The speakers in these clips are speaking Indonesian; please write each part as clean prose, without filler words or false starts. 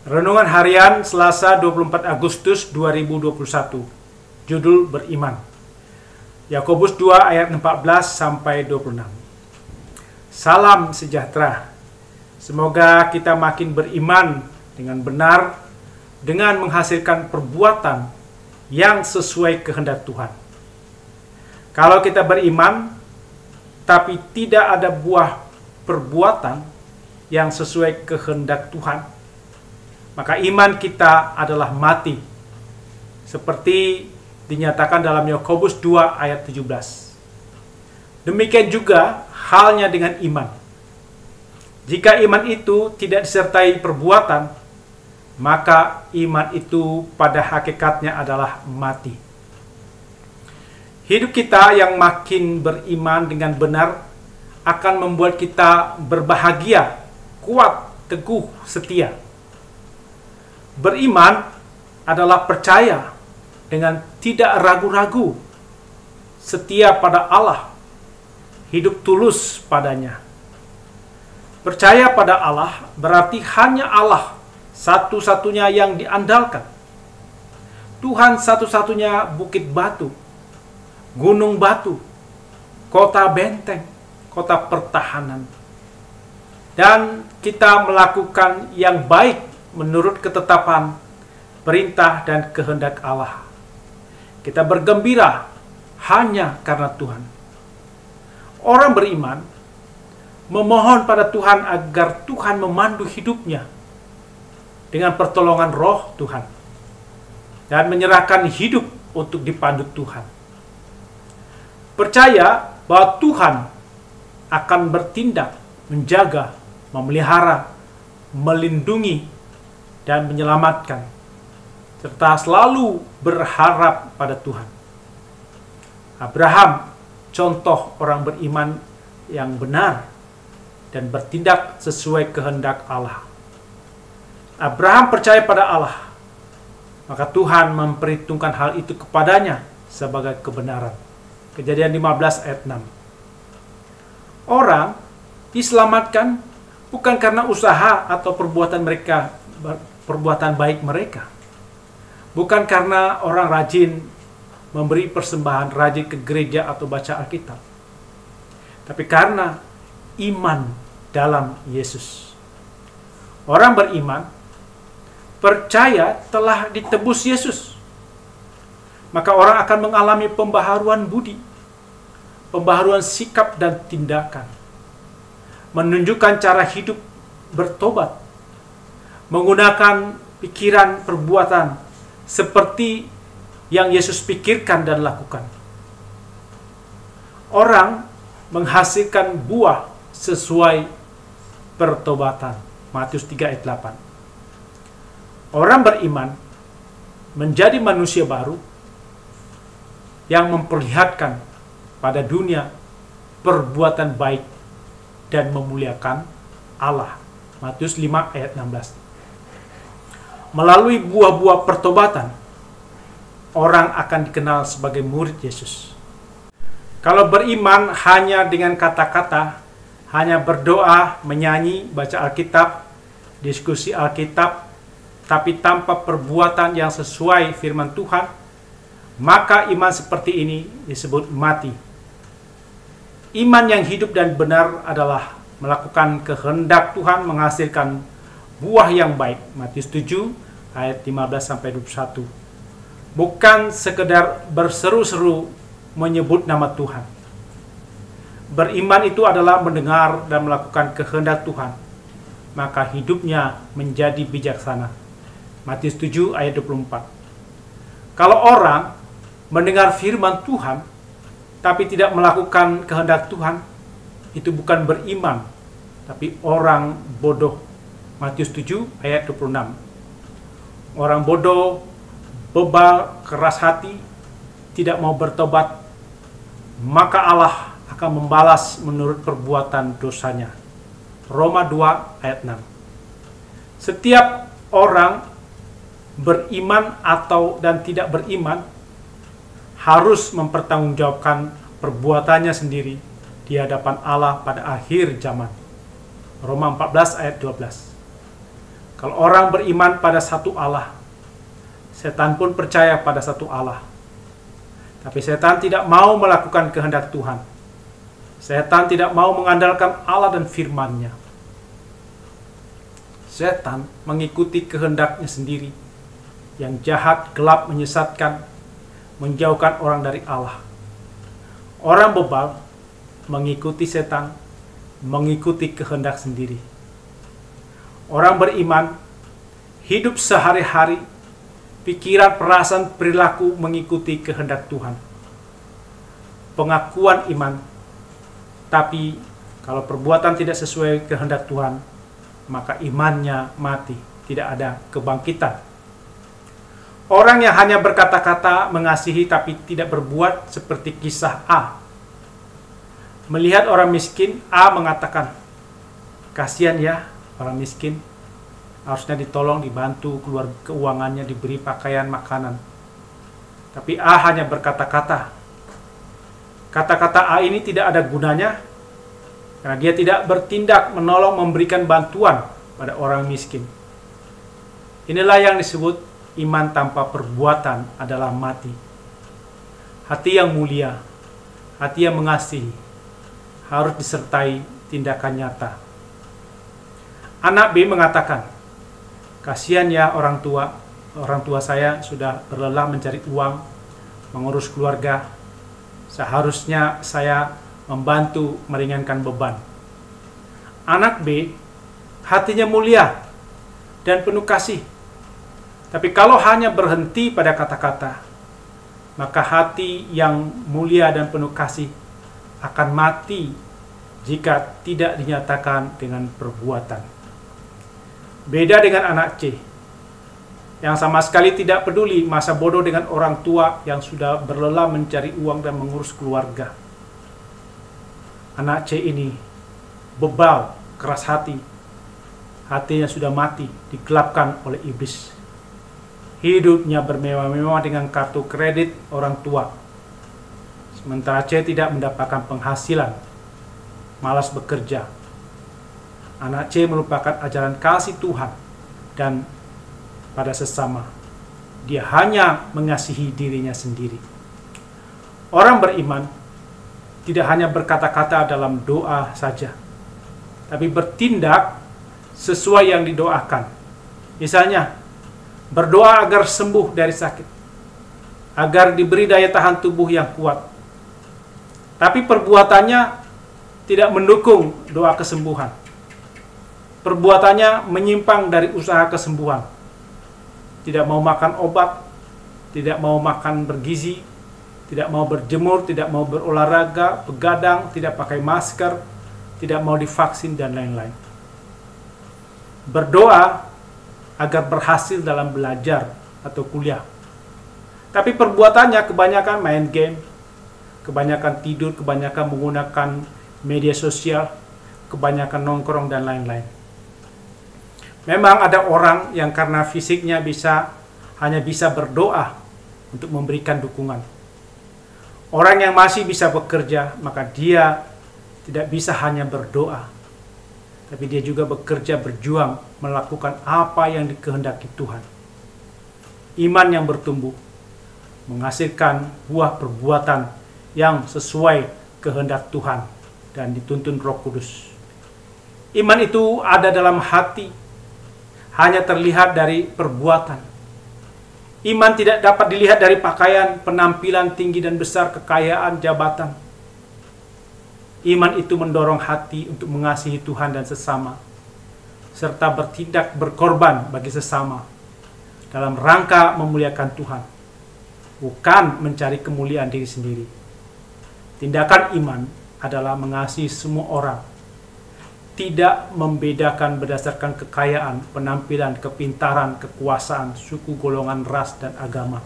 Renungan Harian Selasa 24 Agustus 2021. Judul Beriman. Yakobus 2 ayat 14 sampai 26. Salam sejahtera. Semoga kita makin beriman dengan benar, dengan menghasilkan perbuatan yang sesuai kehendak Tuhan. Kalau kita beriman tapi tidak ada buah perbuatan yang sesuai kehendak Tuhan, maka iman kita adalah mati, seperti dinyatakan dalam Yakobus 2 ayat 17. Demikian juga halnya dengan iman. Jika iman itu tidak disertai perbuatan, maka iman itu pada hakikatnya adalah mati. Hidup kita yang makin beriman dengan benar akan membuat kita berbahagia, kuat, teguh, setia. Beriman adalah percaya dengan tidak ragu-ragu, setia pada Allah, hidup tulus padanya. Percaya pada Allah berarti hanya Allah satu-satunya yang diandalkan. Tuhan satu-satunya bukit batu, gunung batu, kota benteng, kota pertahanan. Dan kita melakukan yang baik menurut ketetapan, perintah, dan kehendak Allah. Kita bergembira hanya karena Tuhan. Orang beriman memohon pada Tuhan agar Tuhan memandu hidupnya dengan pertolongan Roh Tuhan dan menyerahkan hidup untuk dipandu Tuhan. Percaya bahwa Tuhan akan bertindak, menjaga, memelihara, melindungi, dan menyelamatkan, serta selalu berharap pada Tuhan. Abraham, contoh orang beriman yang benar dan bertindak sesuai kehendak Allah. Abraham percaya pada Allah, maka Tuhan memperhitungkan hal itu kepadanya sebagai kebenaran. Kejadian 15 ayat 6. Orang diselamatkan bukan karena usaha atau perbuatan baik mereka. Bukan karena orang rajin memberi persembahan, rajin ke gereja atau baca Alkitab. Tapi karena iman dalam Yesus. Orang beriman percaya telah ditebus Yesus. Maka orang akan mengalami pembaharuan budi, pembaharuan sikap dan tindakan. Menunjukkan cara hidup bertobat, menggunakan pikiran, perbuatan seperti yang Yesus pikirkan dan lakukan. Orang menghasilkan buah sesuai pertobatan. Matius 3 ayat 8. Orang beriman menjadi manusia baru yang memperlihatkan pada dunia perbuatan baik dan memuliakan Allah. Matius 5 ayat 16. Melalui buah-buah pertobatan, orang akan dikenal sebagai murid Yesus. Kalau beriman hanya dengan kata-kata, hanya berdoa, menyanyi, baca Alkitab, diskusi Alkitab, tapi tanpa perbuatan yang sesuai firman Tuhan, maka iman seperti ini disebut mati. Iman yang hidup dan benar adalah melakukan kehendak Tuhan, menghasilkan buah yang baik. Matius 7 ayat 15-21. Bukan sekedar berseru-seru menyebut nama Tuhan. Beriman itu adalah mendengar dan melakukan kehendak Tuhan, maka hidupnya menjadi bijaksana. Matius 7 ayat 24. Kalau orang mendengar firman Tuhan tapi tidak melakukan kehendak Tuhan, itu bukan beriman, tapi orang bodoh. Matius 7 ayat 26. Orang bodoh, bebal, keras hati, tidak mau bertobat, maka Allah akan membalas menurut perbuatan dosanya. Roma 2 ayat 6. Setiap orang beriman atau dan tidak beriman harus mempertanggungjawabkan perbuatannya sendiri di hadapan Allah pada akhir zaman. Roma 14 ayat 12. Kalau orang beriman pada satu Allah, setan pun percaya pada satu Allah. Tapi setan tidak mau melakukan kehendak Tuhan. Setan tidak mau mengandalkan Allah dan firman-Nya. Setan mengikuti kehendaknya sendiri, yang jahat, gelap, menyesatkan, menjauhkan orang dari Allah. Orang bebal mengikuti setan, mengikuti kehendak sendiri. Orang beriman hidup sehari-hari, pikiran, perasaan, perilaku mengikuti kehendak Tuhan. Pengakuan iman, tapi kalau perbuatan tidak sesuai kehendak Tuhan, maka imannya mati, tidak ada kebangkitan. Orang yang hanya berkata-kata mengasihi tapi tidak berbuat, seperti kisah A. Melihat orang miskin, A mengatakan, kasihan ya orang miskin, harusnya ditolong, dibantu, keluar keuangannya, diberi pakaian, makanan. Tapi A hanya berkata-kata. Kata-kata A ini tidak ada gunanya, karena dia tidak bertindak, menolong, memberikan bantuan pada orang miskin. Inilah yang disebut iman tanpa perbuatan adalah mati. Hati yang mulia, hati yang mengasihi, harus disertai tindakan nyata. Anak B mengatakan, kasihan ya orang tua saya sudah berlelah mencari uang, mengurus keluarga. Seharusnya saya membantu meringankan beban. Anak B, hatinya mulia dan penuh kasih. Tapi kalau hanya berhenti pada kata-kata, maka hati yang mulia dan penuh kasih akan mati jika tidak dinyatakan dengan perbuatan. Beda dengan anak C, yang sama sekali tidak peduli masa bodoh dengan orang tua yang sudah berlelah mencari uang dan mengurus keluarga. Anak C ini bebal, keras hati. Hatinya sudah mati, digelapkan oleh iblis. Hidupnya bermewah-mewah dengan kartu kredit orang tua. Sementara C tidak mendapatkan penghasilan, malas bekerja. Anak C merupakan ajaran kasih Tuhan dan pada sesama. Dia hanya mengasihi dirinya sendiri. Orang beriman tidak hanya berkata-kata dalam doa saja, tapi bertindak sesuai yang didoakan. Misalnya, berdoa agar sembuh dari sakit, agar diberi daya tahan tubuh yang kuat. Tapi perbuatannya tidak mendukung doa kesembuhan. Perbuatannya menyimpang dari usaha kesembuhan. Tidak mau makan obat, tidak mau makan bergizi, tidak mau berjemur, tidak mau berolahraga, begadang, tidak pakai masker, tidak mau divaksin, dan lain-lain. Berdoa agar berhasil dalam belajar atau kuliah. Tapi perbuatannya kebanyakan main game, kebanyakan tidur, kebanyakan menggunakan media sosial, kebanyakan nongkrong, dan lain-lain. Memang ada orang yang karena fisiknya hanya bisa berdoa untuk memberikan dukungan. Orang yang masih bisa bekerja, maka dia tidak bisa hanya berdoa, tapi dia juga bekerja, berjuang, melakukan apa yang dikehendaki Tuhan. Iman yang bertumbuh menghasilkan buah perbuatan yang sesuai kehendak Tuhan dan dituntun Roh Kudus. Iman itu ada dalam hati, hanya terlihat dari perbuatan. Iman tidak dapat dilihat dari pakaian, penampilan tinggi dan besar, kekayaan, jabatan. Iman itu mendorong hati untuk mengasihi Tuhan dan sesama, serta bertindak berkorban bagi sesama dalam rangka memuliakan Tuhan, bukan mencari kemuliaan diri sendiri. Tindakan iman adalah mengasihi semua orang, tidak membedakan berdasarkan kekayaan, penampilan, kepintaran, kekuasaan, suku, golongan, ras, dan agama.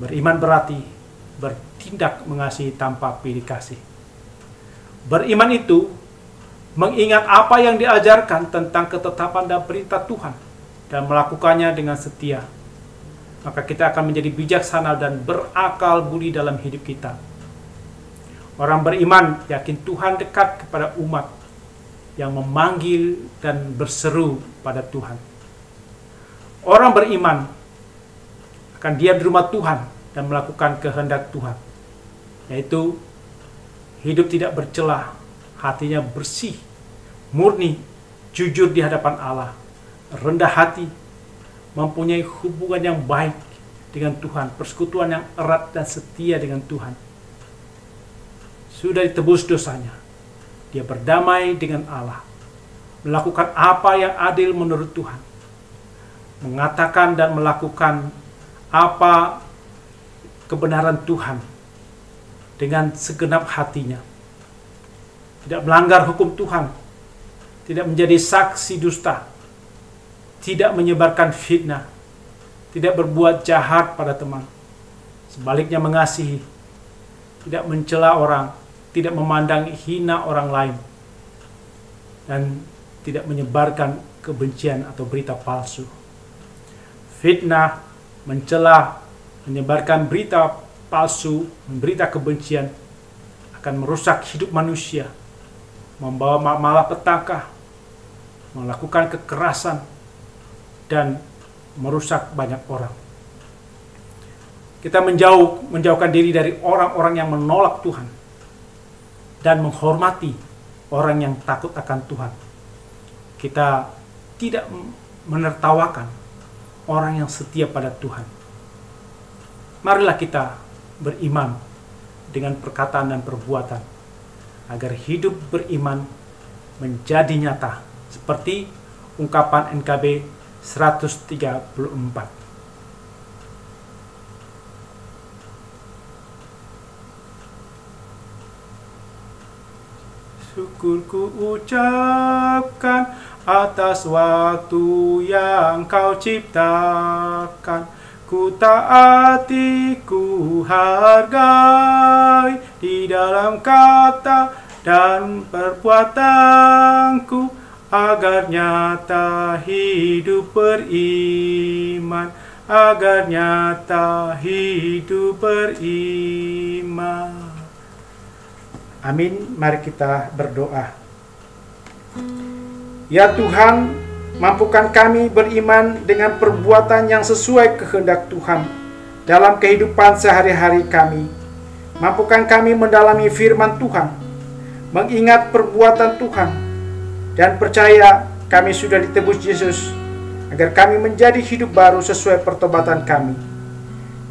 Beriman berarti bertindak mengasihi tanpa pilih kasih. Beriman itu mengingat apa yang diajarkan tentang ketetapan dan perintah Tuhan dan melakukannya dengan setia. Maka kita akan menjadi bijaksana dan berakal budi dalam hidup kita. Orang beriman yakin Tuhan dekat kepada umat yang memanggil dan berseru pada Tuhan. Orang beriman akan diam di rumah Tuhan dan melakukan kehendak Tuhan, yaitu hidup tidak bercelah, hatinya bersih, murni, jujur di hadapan Allah, rendah hati, mempunyai hubungan yang baik dengan Tuhan, persekutuan yang erat dan setia dengan Tuhan. Sudah ditebus dosanya, dia berdamai dengan Allah, melakukan apa yang adil menurut Tuhan, mengatakan dan melakukan apa kebenaran Tuhan dengan segenap hatinya, tidak melanggar hukum Tuhan, tidak menjadi saksi dusta, tidak menyebarkan fitnah, tidak berbuat jahat pada teman, sebaliknya mengasihi, tidak mencela orang, tidak memandang hina orang lain, dan tidak menyebarkan kebencian atau berita palsu. Fitnah, mencela, menyebarkan berita palsu, berita kebencian akan merusak hidup manusia, membawa malapetaka, melakukan kekerasan, dan merusak banyak orang. Kita menjauhkan diri dari orang-orang yang menolak Tuhan dan menghormati orang yang takut akan Tuhan. Kita tidak menertawakan orang yang setia pada Tuhan. Marilah kita beriman dengan perkataan dan perbuatan, agar hidup beriman menjadi nyata, seperti ungkapan NKB 134. Syukur ku ucapkan atas waktu yang Kau ciptakan. Ku taati, ku hargai di dalam kata dan perbuatanku, agar nyata hidup beriman, agar nyata hidup beriman. Amin. Mari kita berdoa. Ya Tuhan, mampukan kami beriman dengan perbuatan yang sesuai kehendak Tuhan dalam kehidupan sehari-hari kami. Mampukan kami mendalami firman Tuhan, mengingat perbuatan Tuhan, dan percaya kami sudah ditebus Yesus, agar kami menjadi hidup baru sesuai pertobatan kami.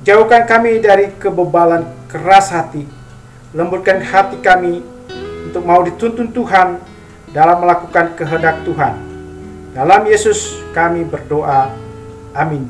Jauhkan kami dari kebebalan keras hati, lembutkan hati kami untuk mau dituntun Tuhan dalam melakukan kehendak Tuhan. Dalam Yesus kami berdoa. Amin.